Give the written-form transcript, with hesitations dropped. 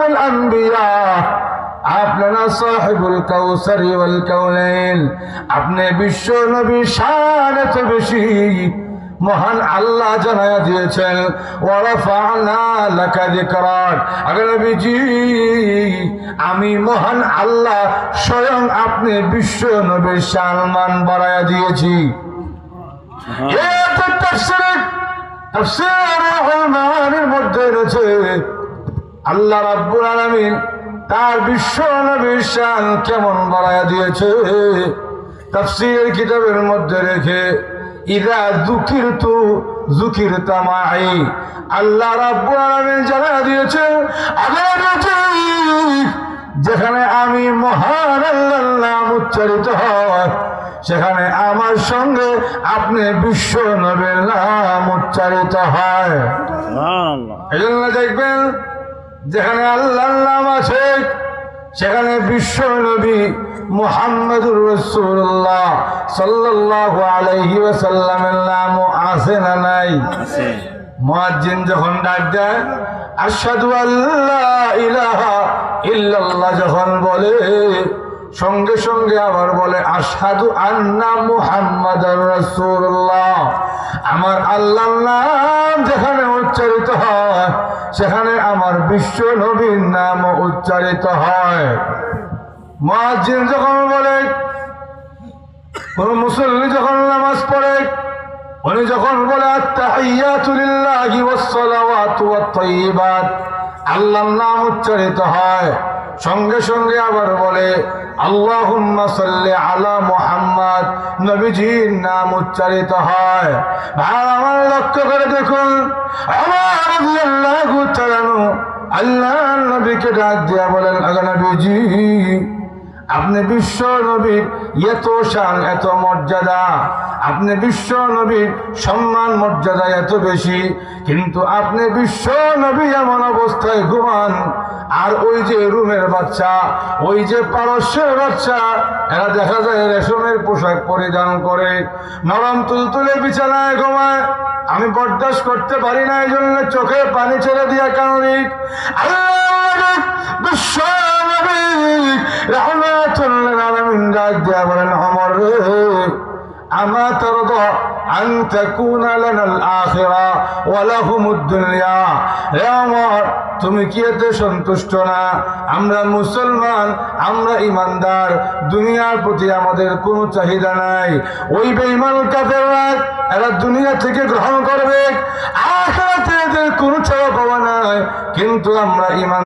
খাতামুল আম্বিয়া, আপনারা সাহিবুল কাউসারি ওয়াল কাউনাইন, আপনি বিশ্ব নবী শান এত বেশি মহান আল্লাহ জানায়া দিয়েছেন ওয়া রাফা'না লাকা যিকরাক। আগে নবীজি, আমি মহান আল্লাহ স্বয়ং আপনি বিশ্ব নবীর সম্মান বাড়ায়া দিয়েছি। এই তাফসীরে উলমানের মধ্যে রয়েছে আল্লাহ রাব্বুল আলামিন তার বিশ্ব নবীর শান কেমন বাড়ায়া দিয়েছে। তাফসীরের কিতাবের মধ্যে রেখে ইযা যুকিরতু যুকিরতা মাই, আল্লাহ রাব্বুল আলামিন জানা দিয়েছে যেখানে আমি মহান আল্লাহর নাম উচ্চারিত হয় সেখানে আমার সঙ্গে আপনি বিশ্ব নবীর নাম উচ্চারিত হয়। এজন্য দেখবেন যেখানে আল্লাহর নাম আছে সেখানে বিশ্ব নবী মুহাম্মদুর রাসূলুল্লাহ সাল্লাল্লাহু আলাইহি ওয়াসাল্লামের নামও আছে না নাই? মুয়াজ্জিন যখন ডাক দেয় আশহাদু আল্লা ইলাহা ইল্লাল্লাহ যখন বলে, সঙ্গে সঙ্গে আবার বলে আশহাদু আন্না মুহাম্মাদার রাসূলুল্লাহ। আমার আল্লাহর নাম যেখানে উচ্চারিত হয় সেখানে আমার বিশ্ব নবীর নাম উচ্চারিত হয়। মুয়াজ্জিন যখন বলে, কোন মুসল্লি যখন নামাজ পড়ে উনি যখন বলে আত্তাহিয়াতু লিল্লাহি ওয়াস সালাওয়াতু ওয়াত তাইয়্যিবাত, আল্লাহর নাম উচ্চারিত হয়, সঙ্গে সঙ্গে আবার বলে আল্লাহুম্মা সাল্লি আলা মুহাম্মাদ, নবীজির নাম উচ্চারিত হয়। ভাই আমার লক্ষ্য করে দেখুন, আমার রাদিয়াল্লাহু তাআলা আল্লাহর নবীকে ডাক দিয়া বলেন আগা নবীজি, আপনি বিশ্ব নবীর এত শান এত মর্যাদা, আপনি বিশ্ব নবীর সম্মান মর্যাদা এত বেশি, কিন্তু আপনি বিশ্ব নবী এমন অবস্থায় ঘুমান আর ওই যে রুমের বাচ্চা, ওই যে পারস্যের বাচ্চা, এরা দেখা যায় রেশমের পোশাক পরিধান করে নরম তুলতুলে বিছানায় ঘুমায়। আমি বরদাস্ত করতে পারি না, এই জন্য চোখে পানি ছেড়ে দিয়া কারণে আল্লাহ বিশ্ব নবী রাহমাতুল্লিল আলামিন ডাক দিয়া বলেন ওমর রে, আমা তারদা আন তাকুনা লানাল আখিরা ওয়া লাহুমুদ দুনিয়া। হে ওমর, তুমি কি এতে সন্তুষ্ট না আমরা মুসলমান, আমরা ইমানদার, দুনিয়ার প্রতি আমাদের কোনো চাহিদা নাই। ওই বেঈমান কাফেররা এরা দুনিয়া থেকে গ্রহণ করবে, আখিরাতে এদের কোনো চাওয়া পাওয়া নাই, কিন্তু আমরা ইমান